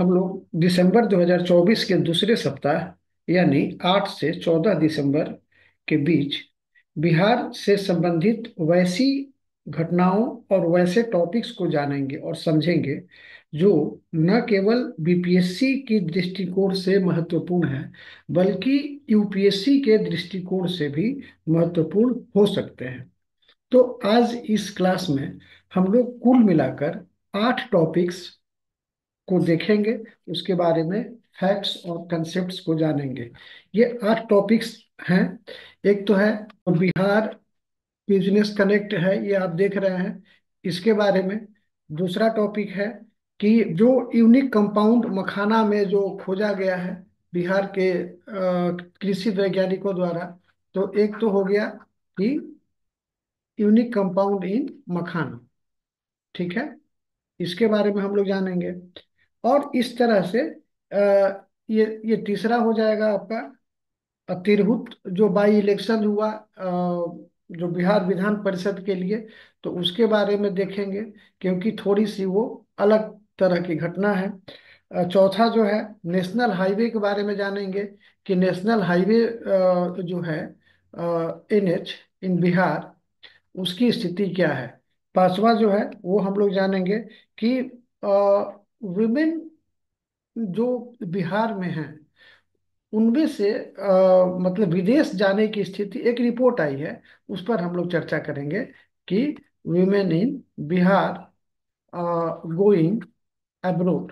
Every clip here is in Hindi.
हम लोग दिसंबर 2024 के दूसरे सप्ताह यानी 8 से 14 दिसंबर के बीच बिहार से संबंधित वैसी घटनाओं और वैसे टॉपिक्स को जानेंगे और समझेंगे जो न केवल बीपीएससी की दृष्टिकोण से महत्वपूर्ण है, बल्कि यूपीएससी के दृष्टिकोण से भी महत्वपूर्ण हो सकते हैं। तो आज इस क्लास में हम लोग कुल मिलाकर 8 टॉपिक्स को देखेंगे, उसके बारे में फैक्ट्स और कंसेप्ट्स को जानेंगे। ये 8 टॉपिक्स हैं। एक तो है बिहार बिजनेस कनेक्ट है, ये आप देख रहे हैं, इसके बारे में। दूसरा टॉपिक है कि जो यूनिक कंपाउंड मखाना में जो खोजा गया है बिहार के कृषि वैज्ञानिकों द्वारा। तो एक तो हो गया कि यूनिक कंपाउंड इन मखाना, ठीक है, इसके बारे में हम लोग जानेंगे। और इस तरह से ये तीसरा हो जाएगा आपका तिरहुत जो बाई इलेक्शन हुआ, जो बिहार विधान परिषद के लिए, तो उसके बारे में देखेंगे, क्योंकि थोड़ी सी वो अलग तरह की घटना है। चौथा जो है नेशनल हाईवे के बारे में जानेंगे कि नेशनल हाईवे जो है एनएच इन बिहार, उसकी स्थिति क्या है। पांचवा जो है वो हम लोग जानेंगे कि विमेन जो बिहार में हैं उनमें से मतलब विदेश जाने की स्थिति, एक रिपोर्ट आई है, उस पर हम लोग चर्चा करेंगे कि women in Bihar going abroad.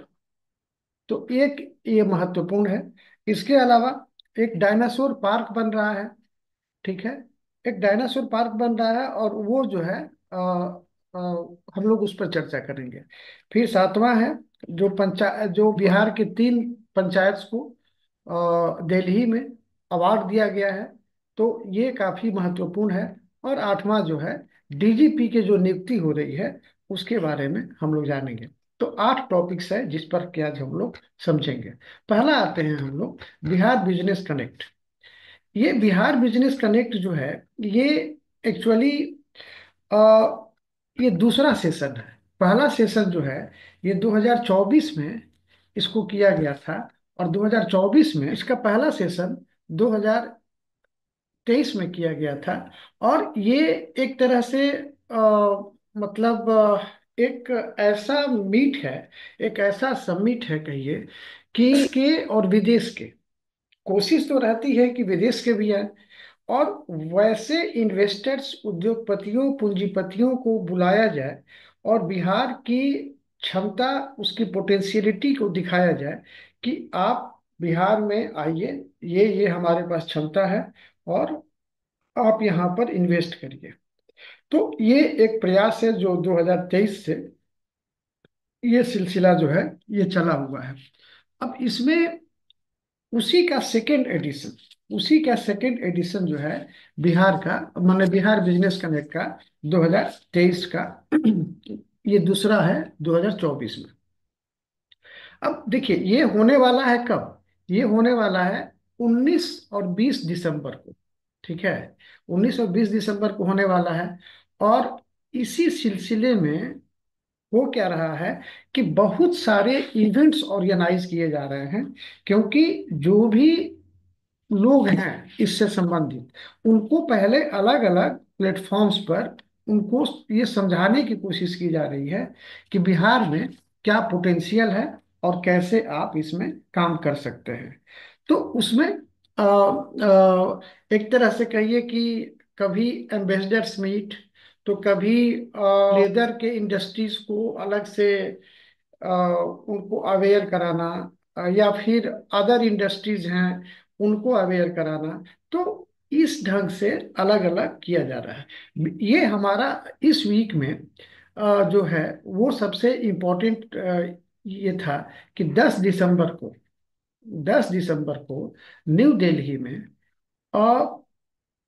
तो एक ये महत्वपूर्ण है। इसके अलावा एक डायनासोर पार्क बन रहा है, ठीक है, एक डायनासोर पार्क बन रहा है, और वो जो है हम लोग उस पर चर्चा करेंगे। फिर सातवां है जो बिहार के 3 पंचायत को दिल्ली में अवार्ड दिया गया है, तो ये काफी महत्वपूर्ण है। और आठवां जो है डीजीपी के जो नियुक्ति हो रही है उसके बारे में हम लोग जानेंगे। तो 8 टॉपिक्स है जिस पर कि आज हम लोग समझेंगे। पहला आते हैं हम लोग बिहार बिजनेस कनेक्ट। ये बिहार बिजनेस कनेक्ट जो है, ये एक्चुअली ये दूसरा सेशन है। पहला सेशन जो है ये 2024 में इसको किया गया था, और 2024 में इसका पहला सेशन 2023 में किया गया था। और ये एक तरह से मतलब एक ऐसा मीट है, एक ऐसा समिट है कहिए, कि के और विदेश के, कोशिश तो रहती है कि विदेश के भी आए, और वैसे इन्वेस्टर्स, उद्योगपतियों, पूंजीपतियों को बुलाया जाए, और बिहार की क्षमता, उसकी पोटेंशियलिटी को दिखाया जाए कि आप बिहार में आइए, ये हमारे पास क्षमता है, और आप यहाँ पर इन्वेस्ट करिए। तो ये एक प्रयास है जो 2023 से ये सिलसिला जो है ये चला हुआ है। अब इसमें उसी का सेकेंड एडिशन उसी का सेकेंड एडिशन जो है बिहार का, माने बिहार बिजनेस कनेक्ट का 2023 का, ये दूसरा है 2024 में। अब देखिए ये होने वाला है कब? ये होने वाला है 19 और 20 दिसंबर को, ठीक है, 19 और 20 दिसंबर को होने वाला है। और इसी सिलसिले में हो क्या रहा है कि बहुत सारे इवेंट्स ऑर्गेनाइज किए जा रहे हैं, क्योंकि जो भी लोग हैं इससे संबंधित, उनको पहले अलग अलग प्लेटफॉर्म्स पर उनको ये समझाने की कोशिश की जा रही है कि बिहार में क्या पोटेंशियल है और कैसे आप इसमें काम कर सकते हैं। तो उसमें एक तरह से कहिए कि कभी एम्बेसडर्स मीट, तो कभी लेदर के इंडस्ट्रीज को अलग से उनको अवेयर कराना, या फिर अदर इंडस्ट्रीज हैं उनको अवेयर कराना। तो इस ढंग से अलग अलग किया जा रहा है। ये हमारा इस वीक में जो है वो सबसे इम्पोर्टेंट ये था कि 10 दिसंबर को न्यू दिल्ली में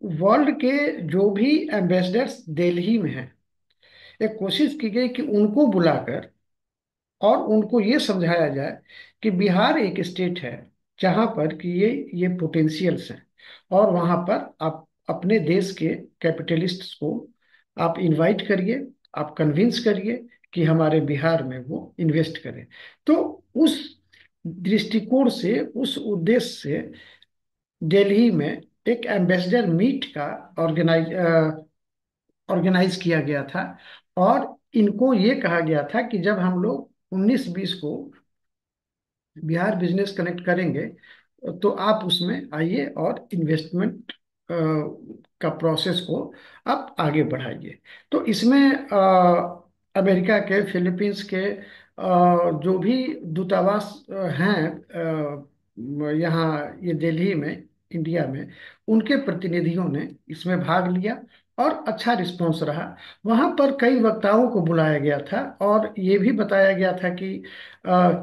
वर्ल्ड के जो भी एम्बेसडर्स दिल्ली में हैं, एक कोशिश की गई कि उनको बुलाकर और उनको ये समझाया जाए कि बिहार एक स्टेट है जहाँ पर कि ये पोटेंशियल्स हैं, और वहाँ पर आप अपने देश के कैपिटलिस्ट्स को आप इनवाइट करिए, आप कन्विंस करिए कि हमारे बिहार में वो इन्वेस्ट करें। तो उस दृष्टिकोण से, उस उद्देश्य से दिल्ली में एक एम्बेसडर मीट का ऑर्गेनाइज ऑर्गेनाइज किया गया था। और इनको ये कहा गया था कि जब हम लोग 19-20 को बिहार बिजनेस कनेक्ट करेंगे, तो आप उसमें आइए और इन्वेस्टमेंट का प्रोसेस को आप आगे बढ़ाइए। तो इसमें अमेरिका के, फिलीपींस के जो भी दूतावास हैं यहाँ ये दिल्ली में, इंडिया में, उनके प्रतिनिधियों ने इसमें भाग लिया और अच्छा रिस्पॉन्स रहा। वहाँ पर कई वक्ताओं को बुलाया गया था और ये भी बताया गया था कि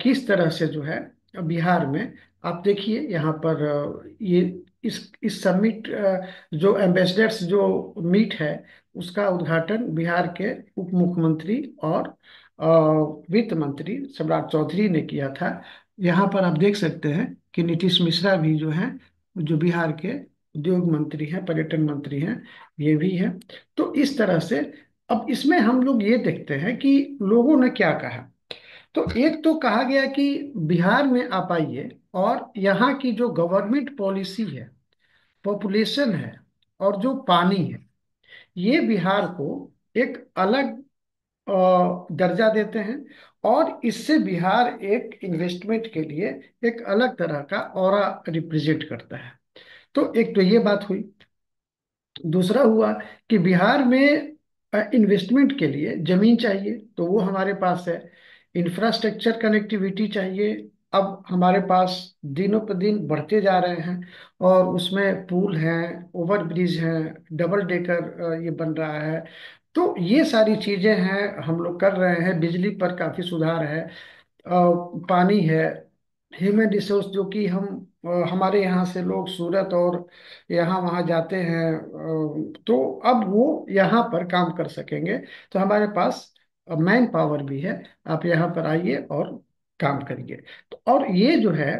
किस तरह से जो है बिहार में, आप देखिए यहाँ पर ये इस समिट, जो एम्बेसडर्स जो मीट है, उसका उद्घाटन बिहार के उप मुख्यमंत्री और वित्त मंत्री सम्राट चौधरी ने किया था। यहाँ पर आप देख सकते हैं कि नीतीश मिश्रा भी जो हैं, जो बिहार के उद्योग मंत्री हैं, पर्यटन मंत्री हैं, ये भी हैं। तो इस तरह से अब इसमें हम लोग ये देखते हैं कि लोगों ने क्या कहा। तो एक तो कहा गया कि बिहार में आप आइए और यहाँ की जो गवर्नमेंट पॉलिसी है, पॉपुलेशन है और जो पानी है, ये बिहार को एक अलग दर्जा देते हैं। और इससे बिहार एक इन्वेस्टमेंट के लिए एक अलग तरह का ऑरा रिप्रेजेंट करता है। तो एक तो ये बात हुई। दूसरा हुआ कि बिहार में इन्वेस्टमेंट के लिए जमीन चाहिए, तो वो हमारे पास है। इंफ्रास्ट्रक्चर कनेक्टिविटी चाहिए, अब हमारे पास दिनों पर दिन बढ़ते जा रहे हैं। और उसमें पुल हैं, ओवर ब्रिज हैं, डबल डेकर ये बन रहा है। तो ये सारी चीजें हैं, हम लोग कर रहे हैं। बिजली पर काफी सुधार है, पानी है, ह्यूमन रिसोर्स, जो कि हम हमारे यहाँ से लोग सूरत और यहाँ वहाँ जाते हैं, तो अब वो यहाँ पर काम कर सकेंगे। तो हमारे पास मैन पावर भी है, आप यहाँ पर आइए और काम करिए। तो और ये जो है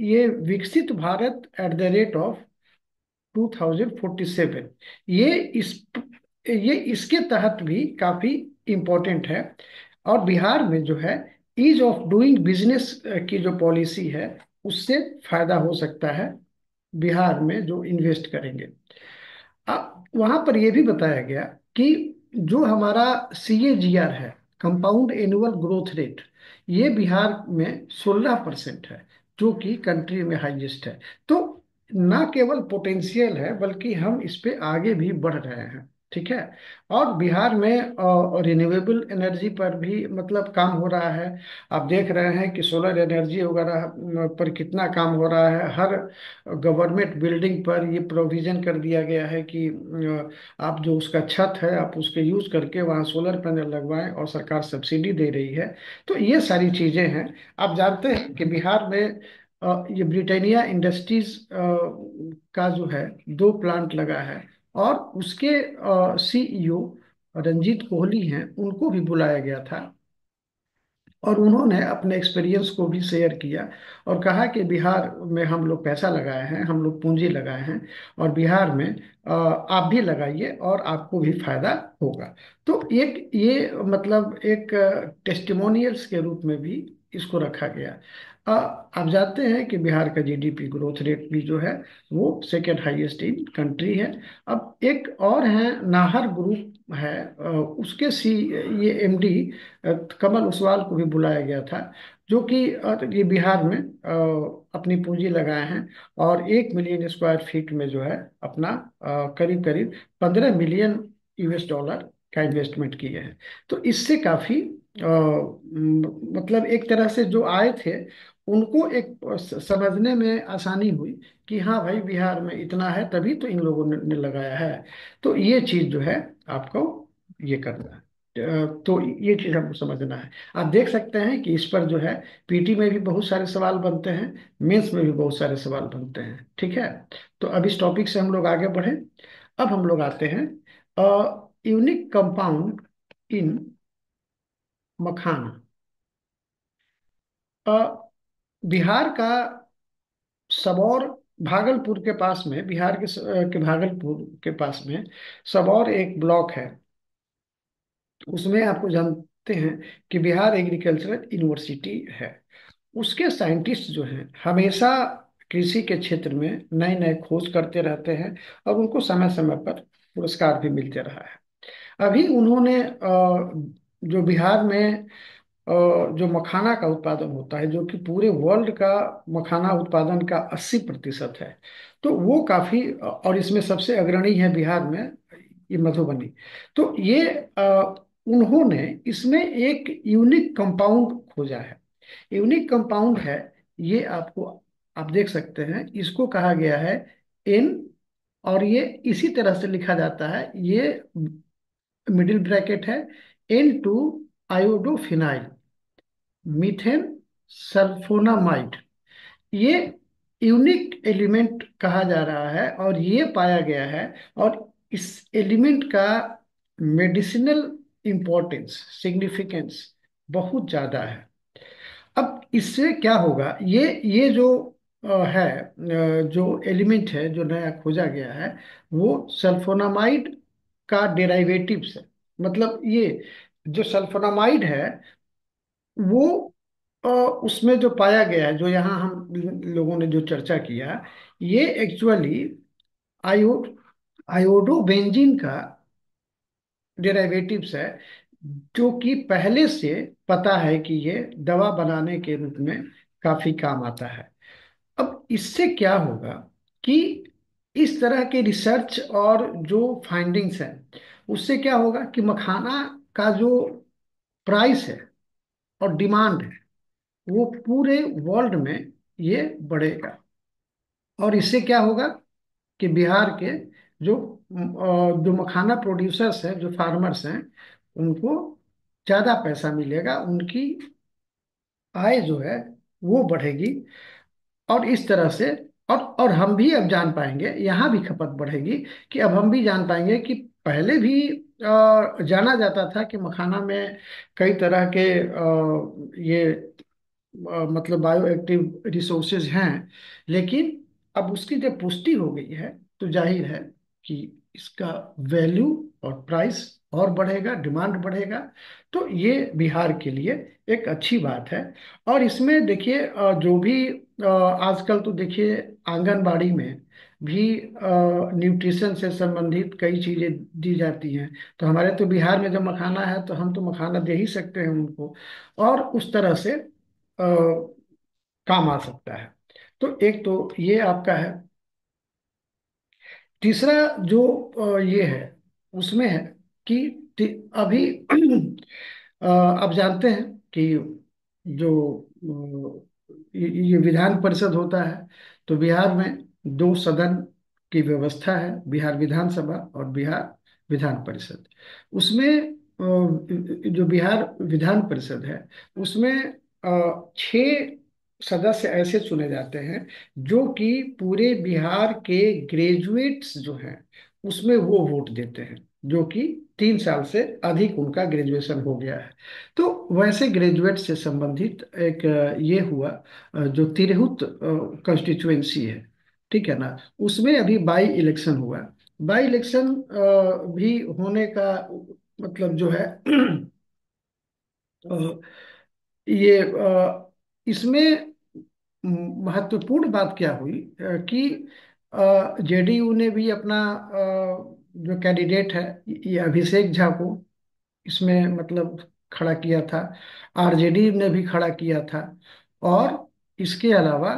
ये विकसित Bharat at the rate of 2047, ये इस ये इसके तहत भी काफी इम्पोर्टेंट है। और बिहार में जो है ईज ऑफ डूइंग बिजनेस की जो पॉलिसी है, उससे फायदा हो सकता है बिहार में जो इन्वेस्ट करेंगे। अब वहां पर यह भी बताया गया कि जो हमारा CAGR है, कंपाउंड एनुअल ग्रोथ रेट, ये बिहार में 16% है, जो कि कंट्री में हाईएस्ट है। तो ना केवल पोटेंशियल है, बल्कि हम इस पे आगे भी बढ़ रहे हैं। ठीक है। और बिहार में रिन्यूएबल एनर्जी पर भी मतलब काम हो रहा है। आप देख रहे हैं कि सोलर एनर्जी वगैरह पर कितना काम हो रहा है। हर गवर्नमेंट बिल्डिंग पर ये प्रोविजन कर दिया गया है कि आप जो उसका छत है, आप उसके यूज करके वहाँ सोलर पैनल लगवाएं, और सरकार सब्सिडी दे रही है। तो ये सारी चीजें हैं। आप जानते हैं कि बिहार में ये ब्रिटानिया इंडस्ट्रीज का जो है 2 प्लांट लगा है। और उसके CEO रंजीत कोहली हैं, उनको भी बुलाया गया था और उन्होंने अपने एक्सपीरियंस को भी शेयर किया और कहा कि बिहार में हम लोग पैसा लगाए हैं, हम लोग पूंजी लगाए हैं, और बिहार में आप भी लगाइए और आपको भी फायदा होगा। तो एक ये मतलब एक टेस्टिमोनियल्स के रूप में भी इसको रखा गया। आप जानते हैं कि बिहार का GDP ग्रोथ रेट भी जो है वो सेकेंड हाईएस्ट इन कंट्री है। अब एक और है, नाहर ग्रुप है, उसके ये MD कमल ओसवाल को भी बुलाया गया था, जो कि ये बिहार में अपनी पूंजी लगाए हैं और 1 मिलियन स्क्वायर फीट में जो है अपना करीब करीब 15 मिलियन US डॉलर का इन्वेस्टमेंट किए हैं। तो इससे काफी मतलब एक तरह से जो आए थे, उनको एक समझने में आसानी हुई कि हाँ भाई, बिहार में इतना है, तभी तो इन लोगों ने लगाया है। तो ये चीज जो है आपको ये करना है। तो ये चीज हमको समझना है। आप देख सकते हैं कि इस पर जो है PT में भी बहुत सारे सवाल बनते हैं, मेंस में भी बहुत सारे सवाल बनते हैं। ठीक है। तो अब इस टॉपिक से हम लोग आगे बढ़े। अब हम लोग आते हैं यूनिक कंपाउंड इन मखाना। अ, बिहार का सबौर, भागलपुर के पास में, बिहार के भागलपुर के पास में सबौर एक ब्लॉक है। उसमें आपको जानते हैं कि बिहार एग्रीकल्चरल यूनिवर्सिटी है। उसके साइंटिस्ट जो हैं हमेशा कृषि के क्षेत्र में नए नए खोज करते रहते हैं, और उनको समय समय पर पुरस्कार भी मिलते रहा है। अभी उन्होंने जो बिहार में जो मखाना का उत्पादन होता है, जो कि पूरे वर्ल्ड का मखाना उत्पादन का 80% है, तो वो काफी, और इसमें सबसे अग्रणी है बिहार में ये मधुबनी। तो ये उन्होंने इसमें एक यूनिक कंपाउंड खोजा है। यूनिक कंपाउंड है ये, आपको आप देख सकते हैं, इसको कहा गया है एन, और ये इसी तरह से लिखा जाता है, ये मिडिल ब्रैकेट है, N2 आयोडोफिनाइल मीथेन सल्फोनामाइड। ये यूनिक एलिमेंट कहा जा रहा है और ये पाया गया है, और इस एलिमेंट का मेडिसिनल इंपॉर्टेंस, सिग्निफिकेंस बहुत ज्यादा है। अब इससे क्या होगा, ये जो है, जो एलिमेंट है जो नया खोजा गया है, वो सल्फोनामाइड का डेराइवेटिव्स है। मतलब ये जो सल्फोनामाइड है वो उसमें जो पाया गया है, जो यहाँ हम लोगों ने जो चर्चा किया, ये एक्चुअली आयो आयोडोबेंजीन का डेरिवेटिव्स है, जो कि पहले से पता है कि ये दवा बनाने के रूप में काफी काम आता है। अब इससे क्या होगा कि इस तरह के रिसर्च और जो फाइंडिंग्स हैं, उससे क्या होगा कि मखाना का जो प्राइस है और डिमांड है, वो पूरे वर्ल्ड में ये बढ़ेगा। और इससे क्या होगा कि बिहार के जो मखाना प्रोड्यूसर्स हैं, जो फार्मर्स हैं, उनको ज्यादा पैसा मिलेगा, उनकी आय जो है वो बढ़ेगी। और इस तरह से, और हम भी अब जान पाएंगे, यहाँ भी खपत बढ़ेगी, कि अब हम भी जान पाएंगे कि पहले भी जाना जाता था कि मखाना में कई तरह के ये मतलब बायो एक्टिव रिसोर्सेज हैं, लेकिन अब उसकी जब पुष्टि हो गई है, तो जाहिर है कि इसका वैल्यू और प्राइस और बढ़ेगा, डिमांड बढ़ेगा। तो ये बिहार के लिए एक अच्छी बात है। और इसमें देखिए, जो भी आजकल तो देखिए आंगनबाड़ी में भी न्यूट्रिशन से संबंधित कई चीजें दी जाती हैं। तो हमारे तो बिहार में जब मखाना है, तो हम तो मखाना दे ही सकते हैं उनको, और उस तरह से काम आ सकता है। तो एक तो ये आपका है। तीसरा जो ये है, उसमें है कि अभी आप जानते हैं कि जो ये विधान परिषद होता है, तो बिहार में दो सदन की व्यवस्था है, बिहार विधानसभा और बिहार विधान परिषद। उसमें जो बिहार विधान परिषद है, उसमें 6 सदस्य ऐसे चुने जाते हैं जो कि पूरे बिहार के ग्रेजुएट्स जो हैं उसमें वो वोट देते हैं, जो कि 3 साल से अधिक उनका ग्रेजुएशन हो गया है। तो वैसे ग्रेजुएट से संबंधित एक ये हुआ, जो तिरहुत कंस्टिट्युएंसी है, ठीक है ना, उसमें अभी बाई इलेक्शन हुआ। बाई इलेक्शन भी होने का मतलब जो है अ, ये इसमें महत्वपूर्ण बात क्या हुई, कि जेडीयू ने भी अपना जो कैंडिडेट है, ये अभिषेक झा को इसमें मतलब खड़ा किया था, आरजेडी ने भी खड़ा किया था। और इसके अलावा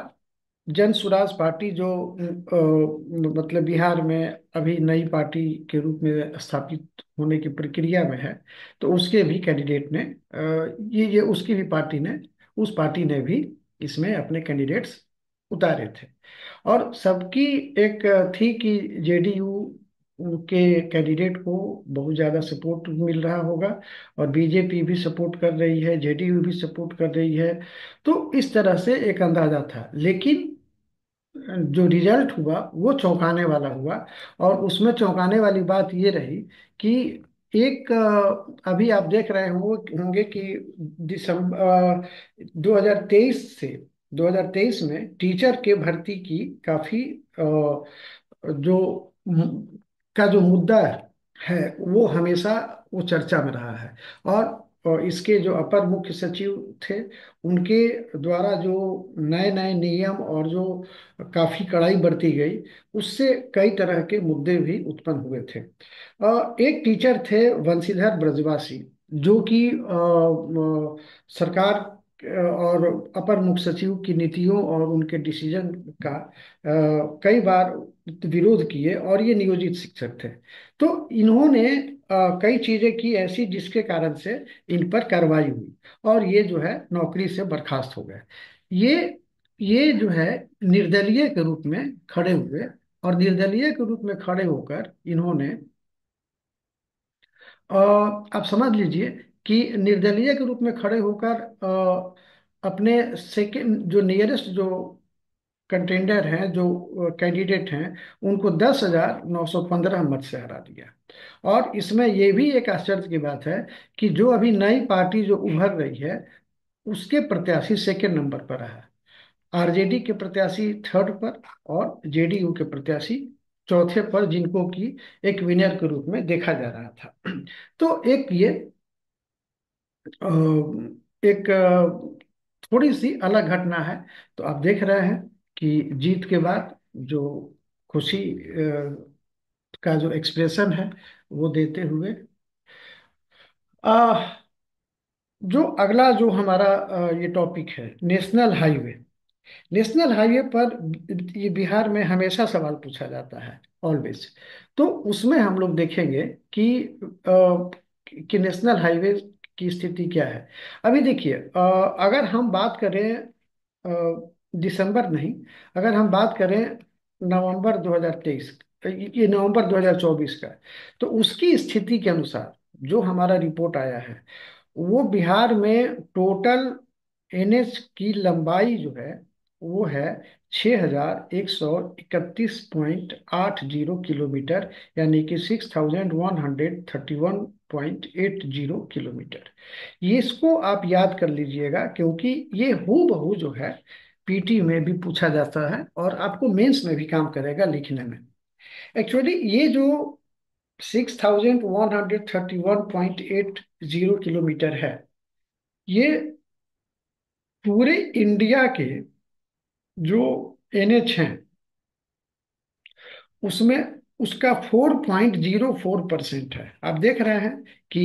जन सुराज पार्टी, जो मतलब बिहार में अभी नई पार्टी के रूप में स्थापित होने की प्रक्रिया में है, तो उसके भी कैंडिडेट ने ये उसकी भी पार्टी ने, उस पार्टी ने भी इसमें अपने कैंडिडेट्स उतारे थे। और सबकी एक थी कि जेडीयू के कैंडिडेट को बहुत ज़्यादा सपोर्ट मिल रहा होगा, और बीजेपी भी सपोर्ट कर रही है, जेडीयू भी सपोर्ट कर रही है। तो इस तरह से एक अंदाजा था, लेकिन जो रिजल्ट हुआ वो चौंकाने वाला हुआ। और उसमें चौंकाने वाली बात ये रही कि एक अभी आप देख रहे होंगे कि दिसंबर 2023 से 2023 में टीचर के भर्ती की काफी जो का जो मुद्दा है, वो हमेशा वो चर्चा में रहा है। और और इसके जो अपर मुख्य सचिव थे, उनके द्वारा जो नए नए नियम और जो काफी कड़ाई बरती गई, उससे कई तरह के मुद्दे भी उत्पन्न हुए थे। एक टीचर थे वंशीधर ब्रजवासी, जो कि सरकार और अपर मुख्य सचिव की नीतियों और उनके डिसीजन का कई बार विरोध किए, और ये नियोजित शिक्षक थे। तो इन्होंने कई चीजें की ऐसी जिसके कारण से इन पर कार्रवाई हुई, और ये जो है नौकरी से बर्खास्त हो गए। ये ये जो है निर्दलीय के रूप में खड़े हुए, और निर्दलीय के रूप में खड़े होकर इन्होंने आप समझ लीजिए कि निर्दलीय के रूप में खड़े होकर अपने सेकंड जो नियरेस्ट जो कंटेंडर हैं, जो कैंडिडेट हैं, उनको 10,915 मत से हरा दिया। और इसमें ये भी एक आश्चर्य की बात है कि जो अभी नई पार्टी जो उभर रही है, उसके प्रत्याशी सेकंड नंबर पर रहा। आरजेडी के प्रत्याशी थर्ड पर, और जेडीयू के प्रत्याशी चौथे पर, जिनको की एक विनर के रूप में देखा जा रहा था। तो एक ये एक थोड़ी सी अलग घटना है। तो आप देख रहे हैं कि जीत के बाद जो खुशी का जो एक्सप्रेशन है वो देते हुए, आ, जो अगला जो हमारा ये टॉपिक है, नेशनल हाईवे। नेशनल हाईवे पर ये बिहार में हमेशा सवाल पूछा जाता है, ऑलवेज। तो उसमें हम लोग देखेंगे कि नेशनल हाईवे की स्थिति क्या है। अभी देखिए, अगर हम बात करें दिसंबर नहीं, अगर हम बात करें नवंबर 2023, ये नवंबर 2024 का, तो उसकी स्थिति के अनुसार जो हमारा रिपोर्ट आया है, वो बिहार में टोटल एनएच की लंबाई जो है वो है 6,131.80 किलोमीटर, यानी कि 6,131.80 किलोमीटर। ये इसको आप याद कर लीजिएगा, क्योंकि ये हूबहू जो है पीटी में भी पूछा जाता है, और आपको मेंस में भी काम करेगा लिखने में। एक्चुअली ये जो 6,131.80 किलोमीटर है, ये पूरे इंडिया के जो एनएच हैं उसमें उसका 4.04% है। आप देख रहे हैं कि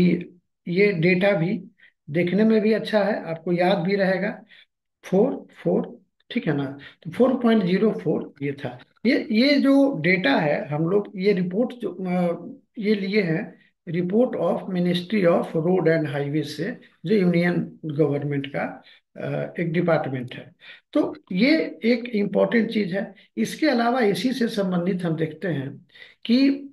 ये डेटा भी देखने में भी अच्छा है, आपको याद भी रहेगा। 4 4, ठीक है ना। तो 4.04 ये था। ये जो डेटा है, हम लोग ये रिपोर्ट जो ये लिए हैं, report of ministry of road and highway से, जो यूनियन गवर्नमेंट का एक डिपार्टमेंट है। तो ये एक इम्पॉर्टेंट चीज है। इसके अलावा इसी से संबंधित हम देखते हैं कि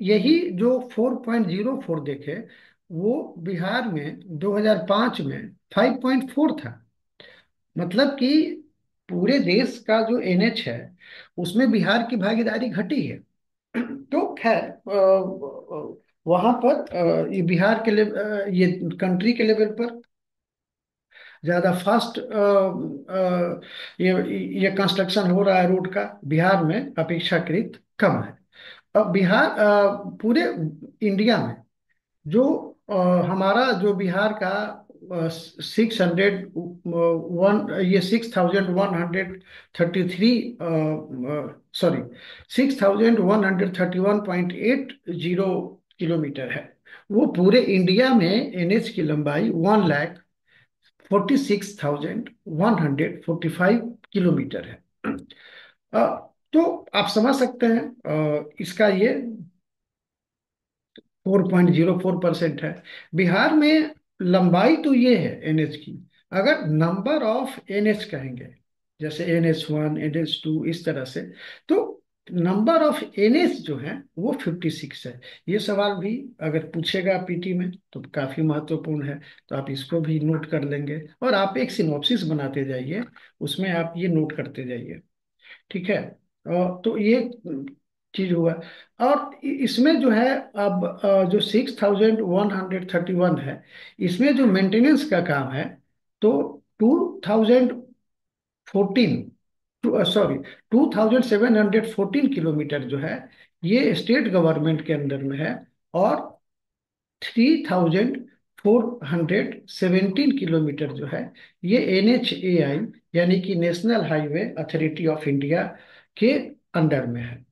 यही जो 4.04 देखे, वो बिहार में 2005 में 5.4 था। मतलब कि पूरे देश का जो एनएच है उसमें बिहार की भागीदारी घटी है। तो खैर, वहां पर ये बिहार के ये कंट्री के लेवल पर ज्यादा फास्ट ये ये कंस्ट्रक्शन हो रहा है रोड का, बिहार में अपेक्षाकृत कम है। अब बिहार पूरे इंडिया में जो अ, हमारा जो बिहार का 601 सॉरी 6,131.80 किलोमीटर है। वो पूरे इंडिया में एनएच की लंबाई 1,46,145 किलोमीटर है। तो आप समझ सकते हैं इसका ये 4.04% है। बिहार में लंबाई तो ये है एनएच की। अगर नंबर ऑफ एनएच कहेंगे, जैसे NH1 NH2 इस तरह से, तो नंबर ऑफ एनएच जो है वो 56 है। ये सवाल भी अगर पूछेगा पीटी में तो काफी महत्वपूर्ण है। तो आप इसको भी नोट कर लेंगे, और आप एक सिनॉप्सिस बनाते जाइए, उसमें आप ये नोट करते जाइए। ठीक है। तो ये चीज हुआ। और इसमें जो है, अब जो 6,131 है, इसमें जो मेंटेनेंस का काम है, तो 2014 सॉरी 2,714 किलोमीटर जो है, ये स्टेट गवर्नमेंट के अंदर में है। और 417 किलोमीटर जो है, ये NHAI यानी कि national highway authority of India के अंडर में है।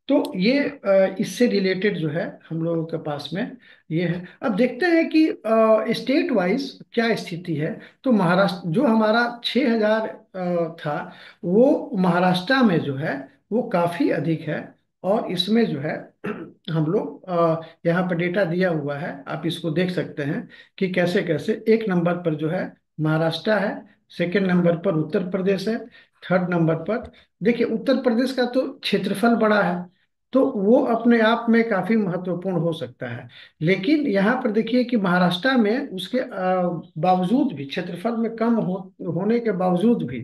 तो ये इससे रिलेटेड जो है हम लोगों के पास में ये है। अब देखते हैं कि स्टेट वाइज क्या स्थिति है। तो महाराष्ट्र जो हमारा 6,000 था, वो महाराष्ट्र में जो है वो काफी अधिक है। और इसमें जो है हम लोग यहाँ पर डेटा दिया हुआ है, आप इसको देख सकते हैं कि कैसे कैसे। एक नंबर पर जो है महाराष्ट्र है, सेकंड नंबर पर उत्तर प्रदेश है, थर्ड नंबर पर, देखिए उत्तर प्रदेश का तो क्षेत्रफल बड़ा है, तो वो अपने आप में काफी महत्वपूर्ण हो सकता है। लेकिन यहाँ पर देखिए कि महाराष्ट्र में उसके बावजूद भी, क्षेत्रफल में कम होने के बावजूद भी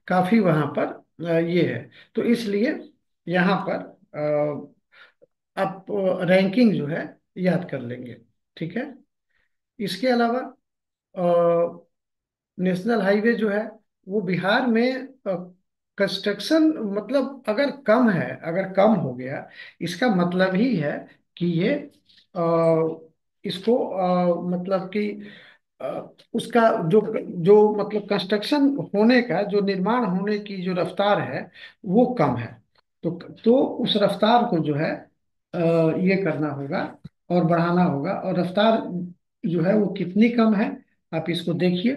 काफी वहाँ पर ये है। तो इसलिए यहाँ पर आप रैंकिंग जो है याद कर लेंगे। ठीक है। इसके अलावा नेशनल हाईवे जो है वो बिहार में कंस्ट्रक्शन, मतलब अगर कम है, अगर कम हो गया, इसका मतलब ही है कि ये अ, इसको मतलब कि अ, उसका जो जो मतलब कंस्ट्रक्शन होने का, जो निर्माण होने की जो रफ्तार है वो कम है। तो उस रफ्तार को जो है ये करना होगा और बढ़ाना होगा। और रफ्तार जो है वो कितनी कम है, आप इसको देखिए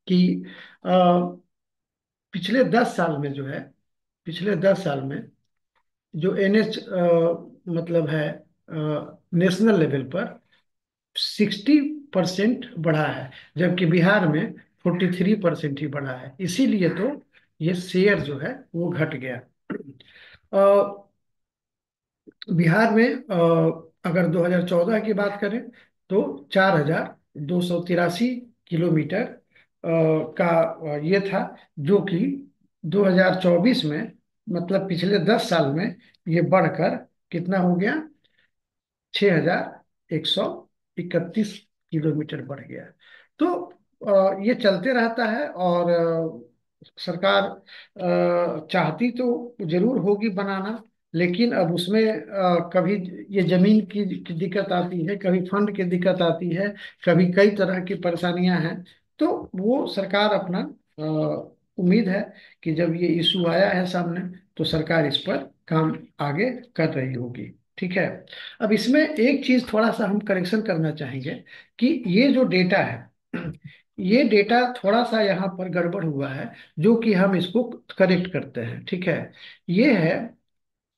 कि अ, पिछले 10 साल में जो है, पिछले 10 साल में जो NH मतलब है नेशनल लेवल पर 60% बढ़ा है, जबकि बिहार में 43% ही बढ़ा है। इसीलिए तो ये शेयर जो है वो घट गया। बिहार में अगर 2014 की बात करें तो 4,283 किलोमीटर का ये था, जो कि 2024 में, मतलब पिछले 10 साल में, ये बढ़कर कितना हो गया, 6,131 किलोमीटर बढ़ गया। तो ये चलते रहता है। और सरकार चाहती तो जरूर होगी बनाना, लेकिन अब उसमें कभी ये जमीन की दिक्कत आती है, कभी फंड की दिक्कत आती है, कभी कई तरह की परेशानियां हैं। तो वो सरकार अपना उम्मीद है कि जब ये इशू आया है सामने, तो सरकार इस पर काम आगे कर रही होगी। ठीक है। अब इसमें एक चीज थोड़ा सा हम करेक्शन करना चाहेंगे कि ये जो डेटा है, ये डेटा थोड़ा सा यहाँ पर गड़बड़ हुआ है, जो कि हम इसको करेक्ट करते हैं। ठीक है। ये है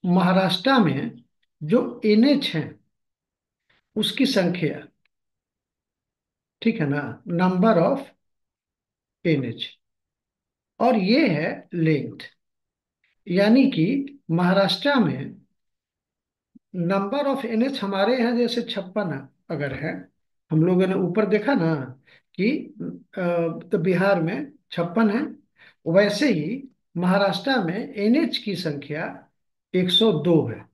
महाराष्ट्र में जो NH है उसकी संख्या, ठीक है ना, नंबर ऑफ NH, और ये है लेंथ। यानी कि महाराष्ट्र में नंबर ऑफ NH हमारे यहाँ जैसे 56 अगर है, हम लोगों ने ऊपर देखा ना कि तो बिहार में 56 है, वैसे ही महाराष्ट्र में NH की संख्या 102 है।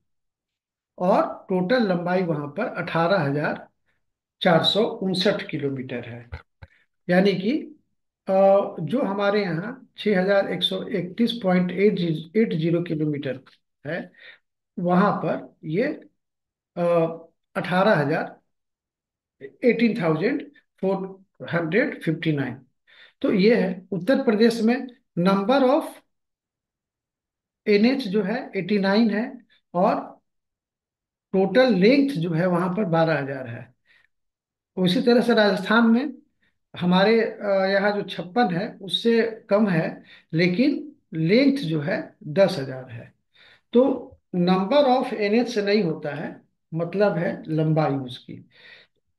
और टोटल लंबाई वहां पर 18,459 किलोमीटर है। यानी कि जो हमारे यहाँ 6,131.80 किलोमीटर है, वहां पर ये 18,459। तो ये है उत्तर प्रदेश में नंबर ऑफ NH जो है 89 है, और टोटल लेंथ जो है वहां पर 12,000 है। उसी तरह से राजस्थान में हमारे यहाँ जो 56 है उससे कम है, लेकिन लेंथ जो है 10,000 है। तो नंबर ऑफ NH से नहीं होता है, मतलब है लंबाई उसकी।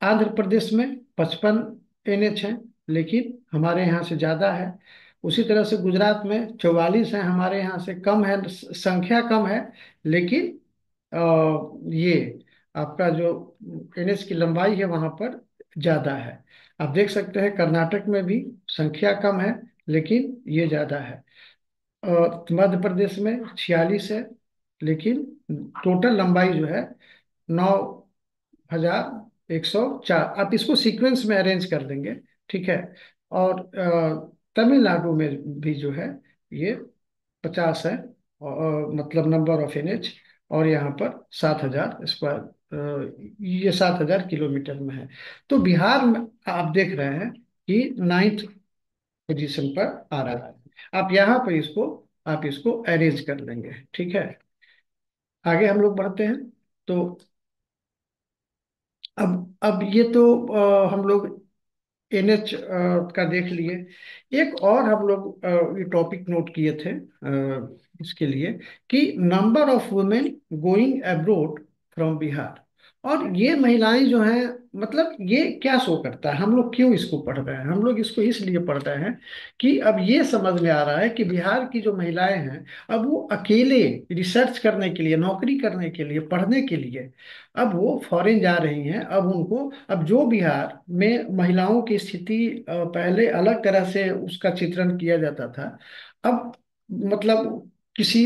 आंध्र प्रदेश में 55 NH है, लेकिन हमारे यहाँ से ज्यादा है। उसी तरह से गुजरात में 44 है, हमारे यहाँ से कम है, संख्या कम है, लेकिन ये आपका जो NH की लंबाई है वहां पर ज्यादा है। आप देख सकते हैं कर्नाटक में भी संख्या कम है, लेकिन ये ज्यादा है। मध्य प्रदेश में 46 है, लेकिन टोटल लंबाई जो है 9,104। आप इसको सीक्वेंस में अरेंज कर देंगे। ठीक है। और तमिलनाडु में भी जो है ये 50 है, और मतलब नंबर ऑफ NH, और यहाँ पर 7,000 स्क्वायर ये 7,000 किलोमीटर में है। तो बिहार में आप देख रहे हैं कि 9th पोजीशन पर आ रहा है। आप यहाँ पर इसको अरेंज कर लेंगे, ठीक है। आगे हम लोग बढ़ते हैं। तो अब ये तो हम लोग NH का देख लिए। एक और हम लोग ये टॉपिक नोट किए थे इसके लिए, कि number of women going abroad from Bihar. और ये महिलाएं जो हैं, मतलब ये क्या शो करता है, हम लोग क्यों इसको पढ़ रहे हैं? हम लोग इसको इसलिए पढ़ रहे हैं कि अब ये समझ में आ रहा है कि बिहार की जो महिलाएं हैं, अब वो अकेले रिसर्च करने के लिए, नौकरी करने के लिए, पढ़ने के लिए अब वो फॉरेन जा रही हैं। अब उनको, अब जो बिहार में महिलाओं की स्थिति पहले अलग तरह से उसका चित्रण किया जाता था, अब मतलब किसी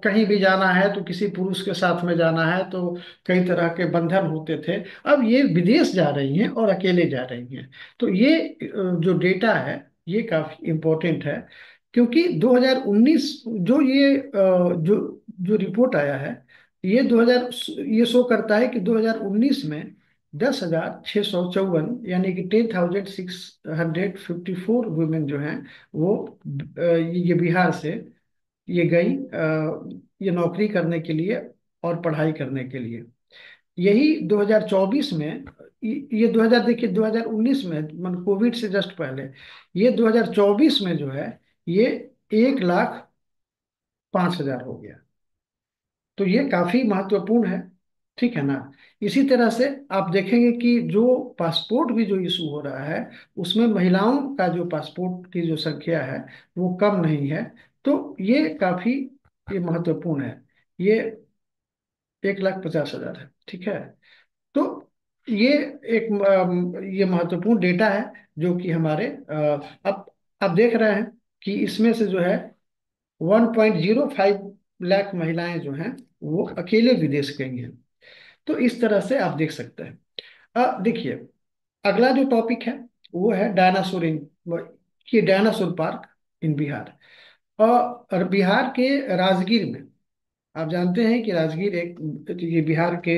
कहीं भी जाना है तो किसी पुरुष के साथ में जाना है तो कई तरह के बंधन होते थे। अब ये विदेश जा रही हैं और अकेले जा रही हैं। तो ये जो डेटा है, ये काफी इम्पोर्टेंट है। क्योंकि 2019 जो ये जो जो रिपोर्ट आया है, ये 2000 ये शो करता है कि 2019 में 10,654, यानी कि 10,654 वुमेन जो हैं, वो ये बिहार से ये गई ये नौकरी करने के लिए और पढ़ाई करने के लिए। यही 2024 में, ये 2000, देखिए 2019 में, मतलब कोविड से जस्ट पहले, ये 2024 में जो है, ये 1,05,000 हो गया। तो ये काफी महत्वपूर्ण है, ठीक है ना। इसी तरह से आप देखेंगे कि जो पासपोर्ट भी जो इशू हो रहा है, उसमें महिलाओं का जो पासपोर्ट की जो संख्या है, वो कम नहीं है। तो ये महत्वपूर्ण है। ये 1,50,000 है, ठीक है। तो ये ये महत्वपूर्ण डेटा है, जो कि हमारे अब आप देख रहे हैं कि इसमें से जो है 1.05 लाख महिलाएं जो हैं, वो अकेले विदेश गई हैं। तो इस तरह से आप देख सकते हैं। देखिए, अगला जो टॉपिक है, वो है डायनासोर इन ये डायनासोर पार्क इन बिहार। और बिहार के राजगीर में, आप जानते हैं कि राजगीर ये बिहार के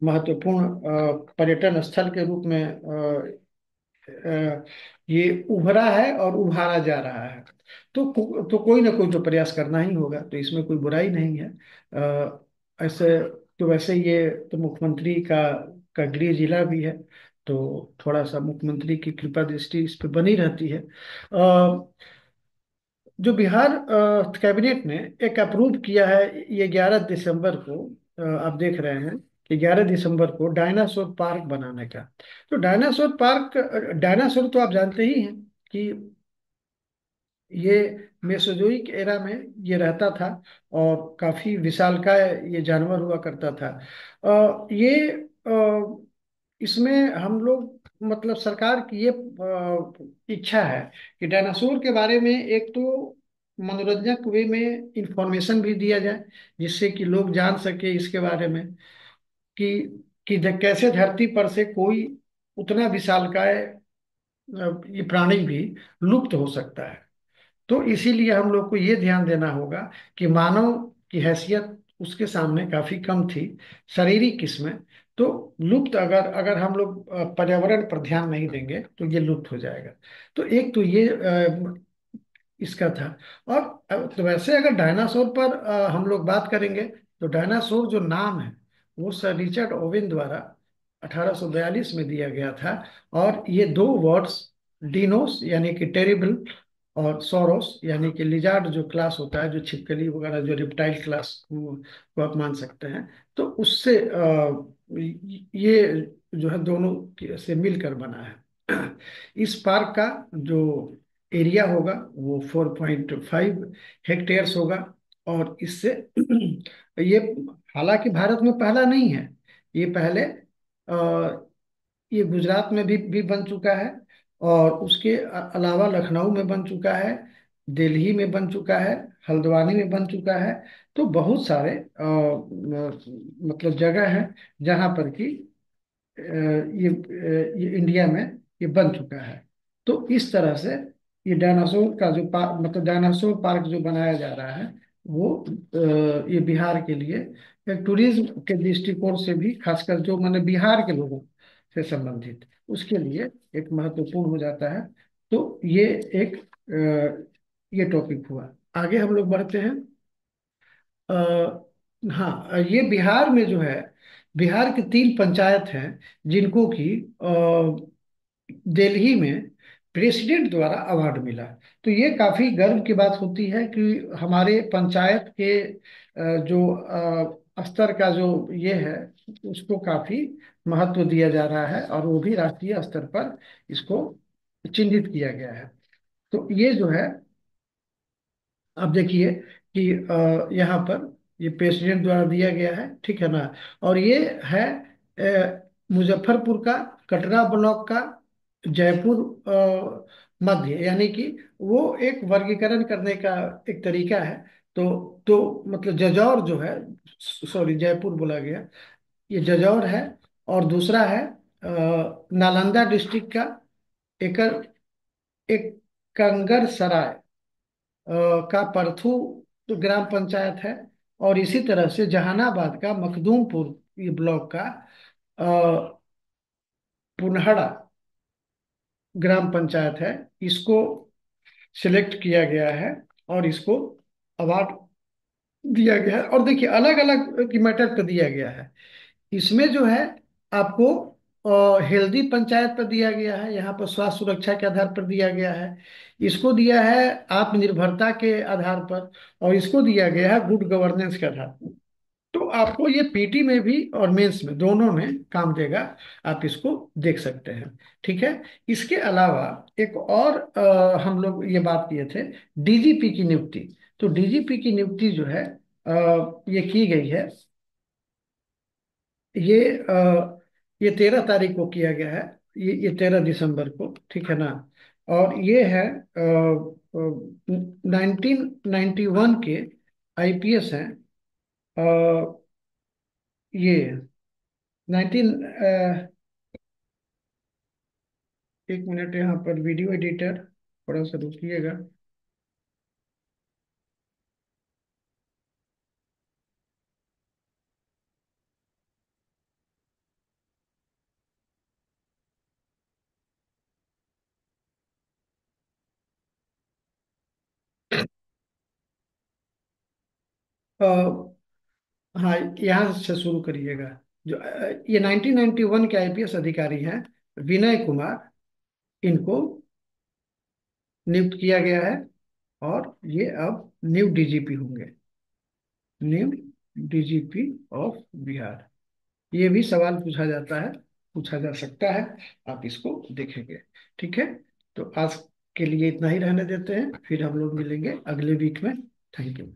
महत्वपूर्ण पर्यटन स्थल के रूप में ये उभरा है और उभारा जा रहा है। तो कोई ना कोई तो प्रयास करना ही होगा, तो इसमें कोई बुराई नहीं है। ऐसे तो वैसे ये तो मुख्यमंत्री का गृह जिला भी है, तो थोड़ा सा मुख्यमंत्री की कृपा दृष्टि इस पे बनी रहती है। जो बिहार कैबिनेट ने एक अप्रूव किया है, ये 11 दिसंबर को, आप देख रहे हैं कि 11 दिसंबर को डायनासोर पार्क बनाने का। तो डायनासोर पार्क, डायनासोर तो आप जानते ही हैं कि ये मेसोजोइक एरा में ये रहता था, और काफी विशालकाय ये जानवर हुआ करता था। ये इसमें हम लोग, मतलब सरकार की ये इच्छा है कि डायनासोर के बारे में एक तो मनोरंजक वे में इंफॉर्मेशन भी दिया जाए, जिससे कि लोग जान सके इसके बारे में, कि कैसे धरती पर से कोई उतना विशालकाय ये प्राणी भी लुप्त हो सकता है। तो इसीलिए हम लोग को ये ध्यान देना होगा कि मानव की हैसियत उसके सामने काफी कम थी, शारीरिक किस्में। तो लुप्त, अगर अगर हम लोग पर्यावरण पर ध्यान नहीं देंगे तो ये लुप्त हो जाएगा। तो एक तो ये इसका था। और तो वैसे अगर डायनासोर पर हम लोग बात करेंगे, तो डायनासोर जो नाम है, वो सर रिचर्ड ओवेन द्वारा 1842 में दिया गया था। और ये दो वर्ड्स, डिनोस यानी कि टेरिबल, और सोरोस यानी कि लिजार्ड जो क्लास होता है, जो छिपकली वगैरह, जो रिप्टाइल क्लास को आप मान सकते हैं, तो उससे ये जो है दोनों से मिलकर बना है। इस पार्क का जो एरिया होगा, वो 4.5 हेक्टेयर्स होगा। और इससे ये, हालांकि भारत में पहला नहीं है, ये पहले ये गुजरात में भी बन चुका है, और उसके अलावा लखनऊ में बन चुका है, दिल्ली में बन चुका है, हल्द्वानी में बन चुका है। तो बहुत सारे मतलब जगह है जहाँ पर कि ये इंडिया में ये बन चुका है। तो इस तरह से ये डायनासोर का जो पार्क, मतलब डायनासोर पार्क जो बनाया जा रहा है, वो ये बिहार के लिए एक टूरिज्म के दृष्टिकोण से भी, खासकर जो मैंने बिहार के लोगों से संबंधित, उसके लिए एक महत्वपूर्ण हो जाता है। तो एक ये टॉपिक हुआ। आगे हम लोग बढ़ते हैं। हाँ, ये बिहार में जो है, बिहार के 3 पंचायत हैं जिनको कि दिल्ली में प्रेसिडेंट द्वारा अवार्ड मिला। तो ये काफी गर्व की बात होती है कि हमारे पंचायत के जो स्तर का जो ये है, उसको काफी महत्व दिया जा रहा है, और वो भी राष्ट्रीय स्तर पर इसको चिन्हित किया गया है। तो ये जो है, अब देखिए कि यहाँ पर ये प्रेसिडेंट द्वारा दिया गया है, ठीक है ना। और ये है मुजफ्फरपुर का, कटरा ब्लॉक का, जयपुर मध्य, यानी कि वो एक वर्गीकरण करने का एक तरीका है। तो मतलब जजौर जो है, सॉरी जयपुर बोला गया, ये जजौर है। और दूसरा है नालंदा डिस्ट्रिक्ट का एक एक कंगर सराय का परथू तो ग्राम पंचायत है। और इसी तरह से जहानाबाद का मखदूमपुर ये ब्लॉक का अ, पुनहड़ा ग्राम पंचायत है। इसको सिलेक्ट किया गया है और इसको अवार्ड दिया गया है। और देखिए, अलग अलग की मैटर पर दिया गया है। इसमें जो है आपको हेल्दी पंचायत पर दिया गया है, यहाँ पर स्वास्थ्य सुरक्षा के आधार पर दिया गया है। इसको दिया है आत्मनिर्भरता के आधार पर। और इसको दिया गया है गुड गवर्नेंस के आधार पर। तो आपको ये पीटी में भी और मेंस में दोनों में काम देगा। आप इसको देख सकते हैं, ठीक है। इसके अलावा एक और हम लोग ये बात किए थे, डीजीपी की नियुक्ति। तो डीजीपी की नियुक्ति जो है ये की गई है। ये ये 13 तारीख को किया गया है। ये 13 दिसंबर को, ठीक है ना। और ये है 1991 के आईपीएस हैं। ये 19 एक मिनट, यहाँ पर वीडियो एडिटर थोड़ा सा रुकिएगा। अ, हाँ, यहाँ से शुरू करिएगा। जो ये 1991 के आईपीएस अधिकारी हैं, विनय कुमार, इनको नियुक्त किया गया है। और ये अब न्यू डीजीपी होंगे, न्यू डीजीपी ऑफ बिहार। ये भी सवाल पूछा जाता है, पूछा जा सकता है। आप इसको देखेंगे, ठीक है। तो आज के लिए इतना ही रहने देते हैं, फिर हम लोग मिलेंगे अगले वीक में। Thank you.